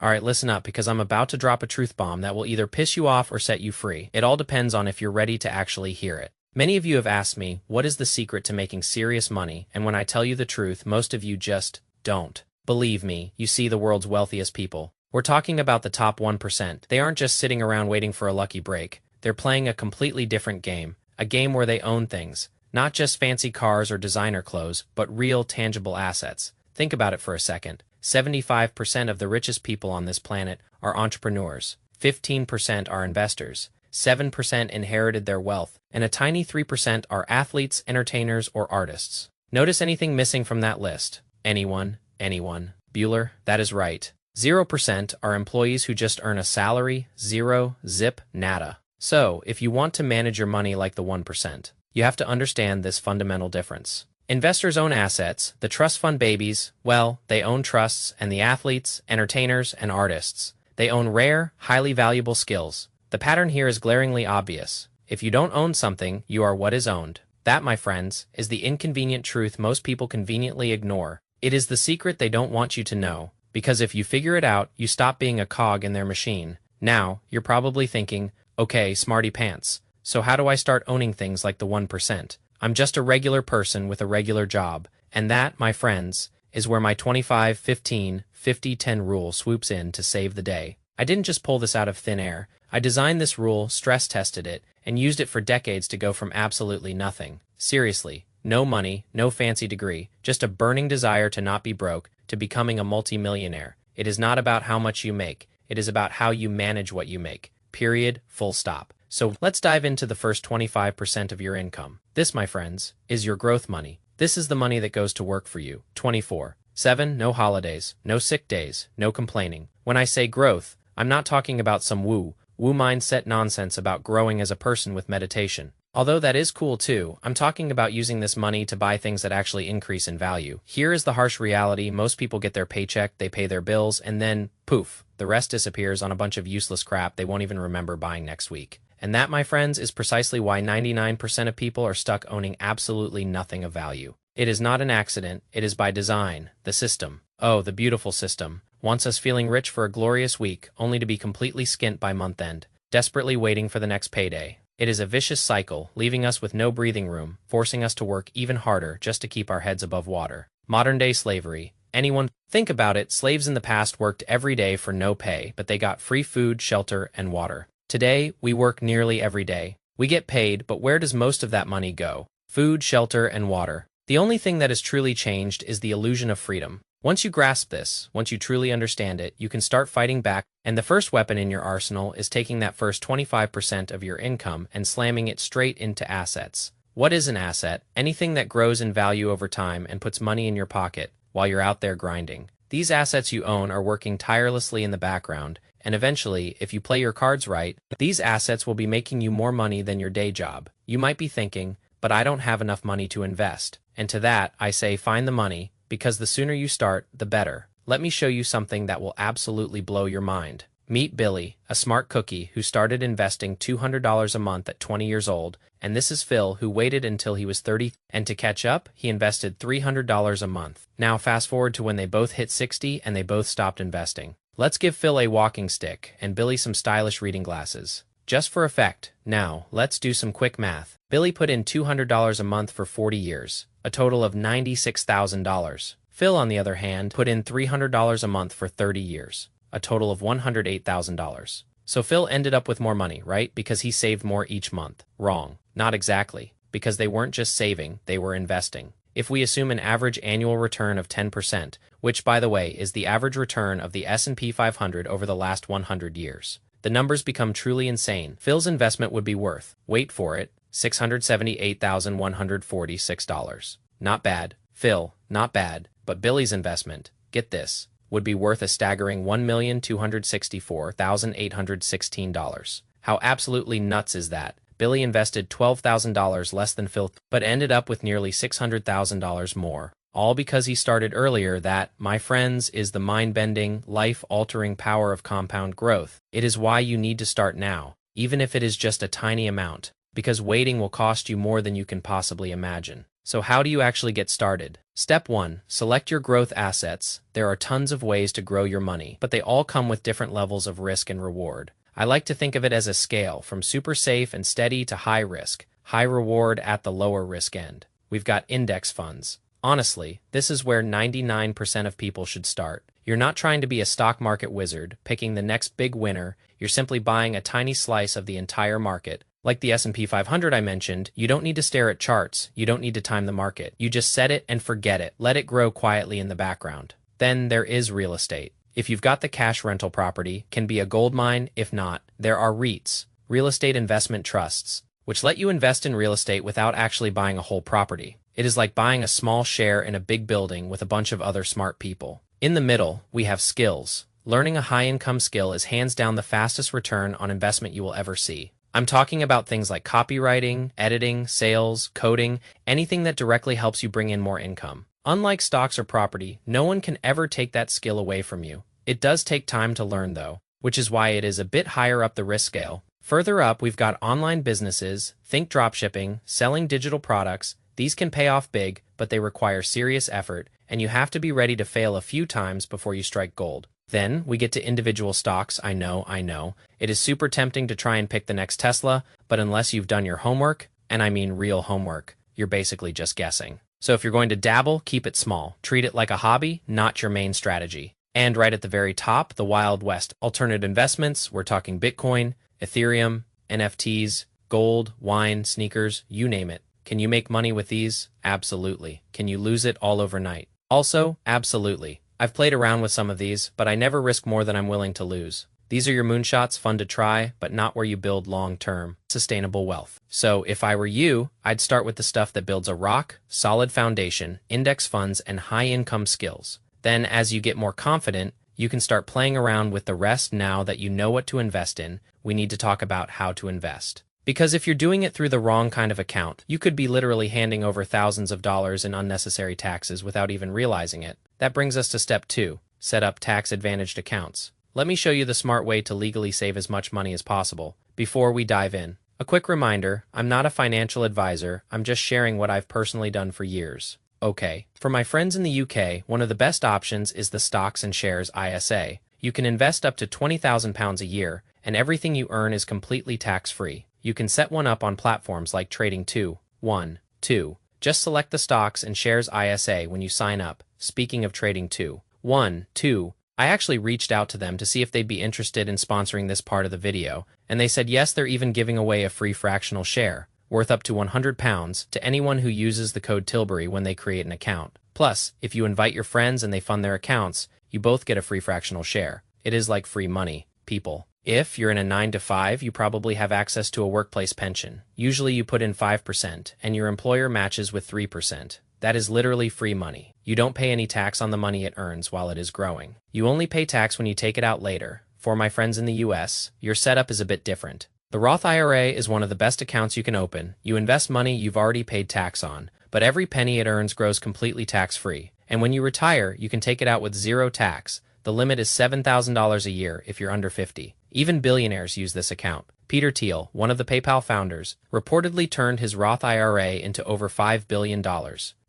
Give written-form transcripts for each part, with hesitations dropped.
Alright, listen up because I'm about to drop a truth bomb that will either piss you off or set you free. It all depends on if you're ready to actually hear it. Many of you have asked me, what is the secret to making serious money? And when I tell you the truth, most of you just don't. Believe me, you see the world's wealthiest people. We're talking about the top 1%. They aren't just sitting around waiting for a lucky break. They're playing a completely different game. A game where they own things. Not just fancy cars or designer clothes, but real, tangible assets. Think about it for a second. 75% of the richest people on this planet are entrepreneurs. 15% are investors. 7% inherited their wealth. And a tiny 3% are athletes, entertainers, or artists. Notice anything missing from that list? Anyone? Anyone? Bueller? That is right. 0% are employees who just earn a salary. Zero, zip, nada. So, if you want to manage your money like the 1%, you have to understand this fundamental difference. Investors own assets. The trust fund babies, well, they own trusts, and the athletes, entertainers, and artists. They own rare, highly valuable skills. The pattern here is glaringly obvious. If you don't own something, you are what is owned. That, my friends, is the inconvenient truth most people conveniently ignore. It is the secret they don't want you to know, because if you figure it out, you stop being a cog in their machine. Now, you're probably thinking, okay, smarty pants, so how do I start owning things like the 1%? I'm just a regular person with a regular job, and that, my friends, is where my 25, 15, 50, 10 rule swoops in to save the day. I didn't just pull this out of thin air. I designed this rule, stress-tested it, and used it for decades to go from absolutely nothing. Seriously, no money, no fancy degree, just a burning desire to not be broke, to becoming a multimillionaire. It is not about how much you make. It is about how you manage what you make. Period, full stop. So let's dive into the first 25% of your income. This, my friends, is your growth money. This is the money that goes to work for you. 24/7, no holidays, no sick days, no complaining. When I say growth, I'm not talking about some woo mindset nonsense about growing as a person with meditation. Although that is cool too, I'm talking about using this money to buy things that actually increase in value. Here is the harsh reality. Most people get their paycheck, they pay their bills, and then, poof, the rest disappears on a bunch of useless crap they won't even remember buying next week. And that, my friends, is precisely why 99% of people are stuck owning absolutely nothing of value. It is not an accident, it is by design. The system, oh, the beautiful system, wants us feeling rich for a glorious week, only to be completely skint by month end, desperately waiting for the next payday. It is a vicious cycle, leaving us with no breathing room, forcing us to work even harder just to keep our heads above water. Modern-day slavery. Anyone think about it, slaves in the past worked every day for no pay, but they got free food, shelter, and water. Today, we work nearly every day. We get paid, but where does most of that money go? Food, shelter, and water. The only thing that has truly changed is the illusion of freedom. Once you grasp this, once you truly understand it, you can start fighting back, and the first weapon in your arsenal is taking that first 25% of your income and slamming it straight into assets. What is an asset? Anything that grows in value over time and puts money in your pocket while you're out there grinding. These assets you own are working tirelessly in the background, and eventually, if you play your cards right, these assets will be making you more money than your day job. You might be thinking, but I don't have enough money to invest. And to that, I say find the money, because the sooner you start, the better. Let me show you something that will absolutely blow your mind. Meet Billy, a smart cookie who started investing $200 a month at 20 years old, and this is Phil, who waited until he was 30, and to catch up, he invested $300 a month. Now fast forward to when they both hit 60 and they both stopped investing. Let's give Phil a walking stick and Billy some stylish reading glasses. Just for effect. Now, let's do some quick math. Billy put in $200 a month for 40 years, a total of $96,000. Phil, on the other hand, put in $300 a month for 30 years, a total of $108,000. So Phil ended up with more money, right? Because he saved more each month. Wrong. Not exactly. Because they weren't just saving, they were investing. If we assume an average annual return of 10%, which, by the way, is the average return of the S&P 500 over the last 100 years, the numbers become truly insane. Phil's investment would be worth, wait for it, $678,146. Not bad. Phil, not bad. But Billy's investment, get this, would be worth a staggering $1,264,816. How absolutely nuts is that? Billy invested $12,000 less than Phil, but ended up with nearly $600,000 more. All because he started earlier. That, my friends, is the mind-bending, life-altering power of compound growth. It is why you need to start now, even if it is just a tiny amount, because waiting will cost you more than you can possibly imagine. So how do you actually get started? Step 1. Select your growth assets. There are tons of ways to grow your money, but they all come with different levels of risk and reward. I like to think of it as a scale, from super safe and steady to high risk, high reward at the lower risk end. We've got index funds. Honestly, this is where 99% of people should start. You're not trying to be a stock market wizard, picking the next big winner. You're simply buying a tiny slice of the entire market. Like the S&P 500 I mentioned, you don't need to stare at charts. You don't need to time the market. You just set it and forget it. Let it grow quietly in the background. Then there is real estate. If you've got the cash rental property, can be a gold mine. If not, there are REITs, real estate investment trusts, which let you invest in real estate without actually buying a whole property. It is like buying a small share in a big building with a bunch of other smart people. In the middle, we have skills. Learning a high-income skill is hands down the fastest return on investment you will ever see. I'm talking about things like copywriting, editing, sales, coding, anything that directly helps you bring in more income. Unlike stocks or property, no one can ever take that skill away from you. It does take time to learn though, which is why it is a bit higher up the risk scale. Further up, we've got online businesses. Think dropshipping, selling digital products. These can pay off big, but they require serious effort, and you have to be ready to fail a few times before you strike gold. Then we get to individual stocks. I know. It is super tempting to try and pick the next Tesla, but unless you've done your homework, and I mean real homework, you're basically just guessing. So if you're going to dabble, keep it small. Treat it like a hobby, not your main strategy. And right at the very top, the Wild West. Alternative investments, we're talking Bitcoin, Ethereum, NFTs, gold, wine, sneakers, you name it. Can you make money with these? Absolutely. Can you lose it all overnight? Also, absolutely. I've played around with some of these, but I never risk more than I'm willing to lose. These are your moonshots, fun to try, but not where you build long-term, sustainable wealth. So if I were you, I'd start with the stuff that builds a rock, solid foundation, index funds, and high-income skills. Then as you get more confident, you can start playing around with the rest. Now that you know what to invest in, we need to talk about how to invest. Because if you're doing it through the wrong kind of account, you could be literally handing over thousands of dollars in unnecessary taxes without even realizing it. That brings us to step 2, set up tax-advantaged accounts. Let me show you the smart way to legally save as much money as possible. Before we dive in, a quick reminder, I'm not a financial advisor, I'm just sharing what I've personally done for years. Okay, for my friends in the UK, one of the best options is the Stocks and Shares ISA. You can invest up to £20,000 a year, and everything you earn is completely tax-free. You can set one up on platforms like Trading2. 1. 2. Just select the Stocks and Shares ISA when you sign up. Speaking of Trading2. 1. 2. I actually reached out to them to see if they'd be interested in sponsoring this part of the video, and they said yes, they're even giving away a free fractional share, worth up to £100, to anyone who uses the code Tilbury when they create an account. Plus, if you invite your friends and they fund their accounts, you both get a free fractional share. It is like free money, people. If you're in a 9-to-5, you probably have access to a workplace pension. Usually you put in 5%, and your employer matches with 3%. That is literally free money. You don't pay any tax on the money it earns while it is growing. You only pay tax when you take it out later. For my friends in the US, your setup is a bit different. The Roth IRA is one of the best accounts you can open. You invest money you've already paid tax on, but every penny it earns grows completely tax-free. And when you retire, you can take it out with zero tax. The limit is $7,000 a year if you're under 50. Even billionaires use this account. Peter Thiel, one of the PayPal founders, reportedly turned his Roth IRA into over $5 billion.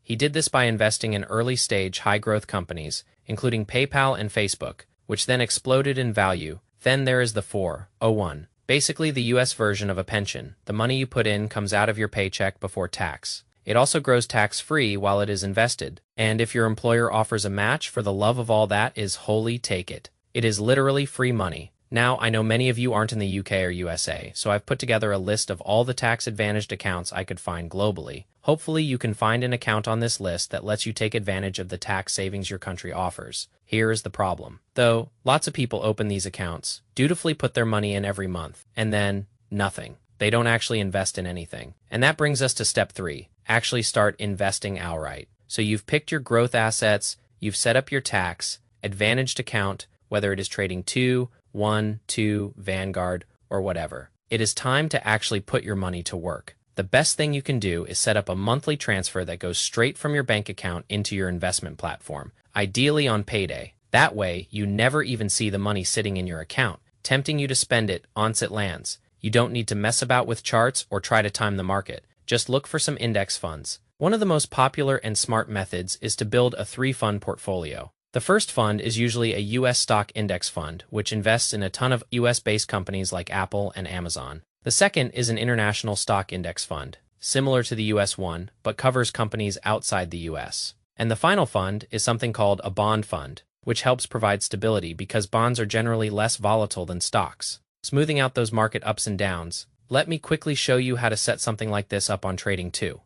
He did this by investing in early-stage, high-growth companies, including PayPal and Facebook, which then exploded in value. Then there is the 401. Basically the US version of a pension. The money you put in comes out of your paycheck before tax. It also grows tax-free while it is invested. And if your employer offers a match, for the love of all that is holy, take it. It is literally free money. Now, I know many of you aren't in the UK or USA, so I've put together a list of all the tax-advantaged accounts I could find globally. Hopefully you can find an account on this list that lets you take advantage of the tax savings your country offers. Here is the problem. Though, lots of people open these accounts, dutifully put their money in every month, and then, nothing. They don't actually invest in anything. And that brings us to step 3. Actually start investing outright. So you've picked your growth assets, you've set up your tax-advantaged account, whether it is Trading2, 1, 2, Vanguard, or whatever. It is time to actually put your money to work. The best thing you can do is set up a monthly transfer that goes straight from your bank account into your investment platform, ideally on payday. That way, you never even see the money sitting in your account, tempting you to spend it once it lands. You don't need to mess about with charts or try to time the market. Just look for some index funds. One of the most popular and smart methods is to build a three-fund portfolio. The first fund is usually a U.S. stock index fund, which invests in a ton of U.S.-based companies like Apple and Amazon. The second is an international stock index fund, similar to the U.S. one, but covers companies outside the U.S. And the final fund is something called a bond fund, which helps provide stability because bonds are generally less volatile than stocks, smoothing out those market ups and downs. Let me quickly show you how to set something like this up on Trading2.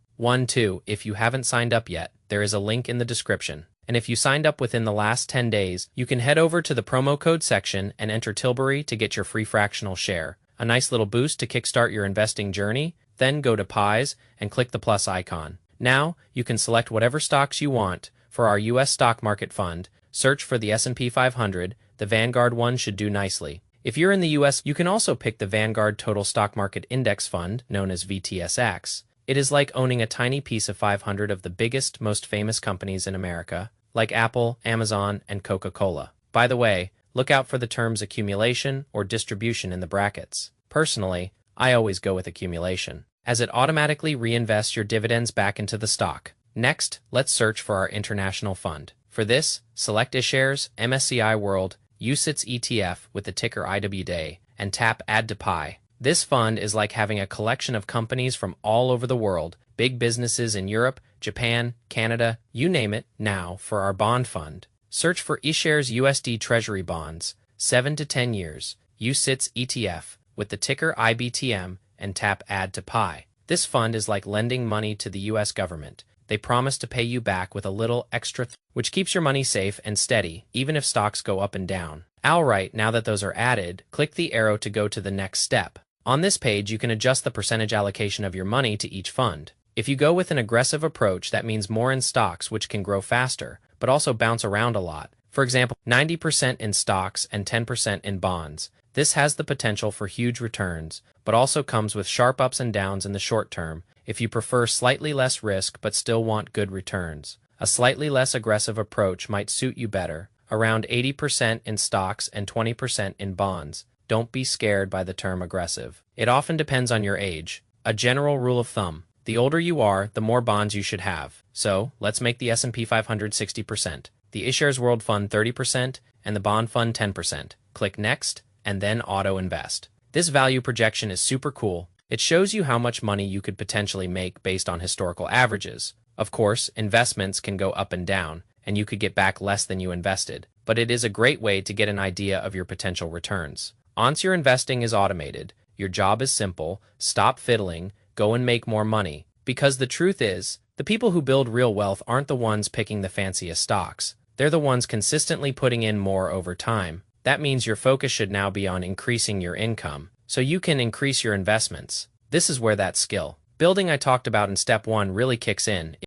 2. If you haven't signed up yet, there is a link in the description. And if you signed up within the last 10 days, you can head over to the promo code section and enter Tilbury to get your free fractional share. A nice little boost to kickstart your investing journey. Then go to Pies and click the plus icon. Now, you can select whatever stocks you want. For our U.S. stock market fund, search for the S&P 500. The Vanguard one should do nicely. If you're in the U.S., you can also pick the Vanguard Total Stock Market Index Fund, known as VTSX. It is like owning a tiny piece of 500 of the biggest, most famous companies in America, like Apple, Amazon, and Coca-Cola. By the way, look out for the terms accumulation or distribution in the brackets. Personally, I always go with accumulation, as it automatically reinvests your dividends back into the stock. Next, let's search for our international fund. For this, select iShares MSCI World UCITS ETF with the ticker IWD and tap Add to Pi. This fund is like having a collection of companies from all over the world, big businesses in Europe, Japan, Canada, you name it. Now, for our bond fund, search for iShares USD Treasury Bonds, 7 to 10 years, UCITS ETF with the ticker IBTM and tap Add to Pi. This fund is like lending money to the U.S. government. They promise to pay you back with a little extra, which keeps your money safe and steady, even if stocks go up and down. Alright, now that those are added, click the arrow to go to the next step. On this page, you can adjust the percentage allocation of your money to each fund. If you go with an aggressive approach, that means more in stocks, which can grow faster, but also bounce around a lot. For example, 90% in stocks and 10% in bonds. This has the potential for huge returns, but also comes with sharp ups and downs in the short term. If you prefer slightly less risk but still want good returns, a slightly less aggressive approach might suit you better, around 80% in stocks and 20% in bonds. Don't be scared by the term aggressive. It often depends on your age. A general rule of thumb: the older you are, the more bonds you should have. So, let's make the S&P 500 60%, the iShares World Fund 30%, and the bond fund 10%. Click Next, and then Auto Invest. This value projection is super cool. It shows you how much money you could potentially make based on historical averages. Of course, investments can go up and down, and you could get back less than you invested, but it is a great way to get an idea of your potential returns. Once your investing is automated, your job is simple: stop fiddling, go and make more money. Because the truth is, the people who build real wealth aren't the ones picking the fanciest stocks. They're the ones consistently putting in more over time. That means your focus should now be on increasing your income, so you can increase your investments. This is where that skill building I talked about in step 1 really kicks in.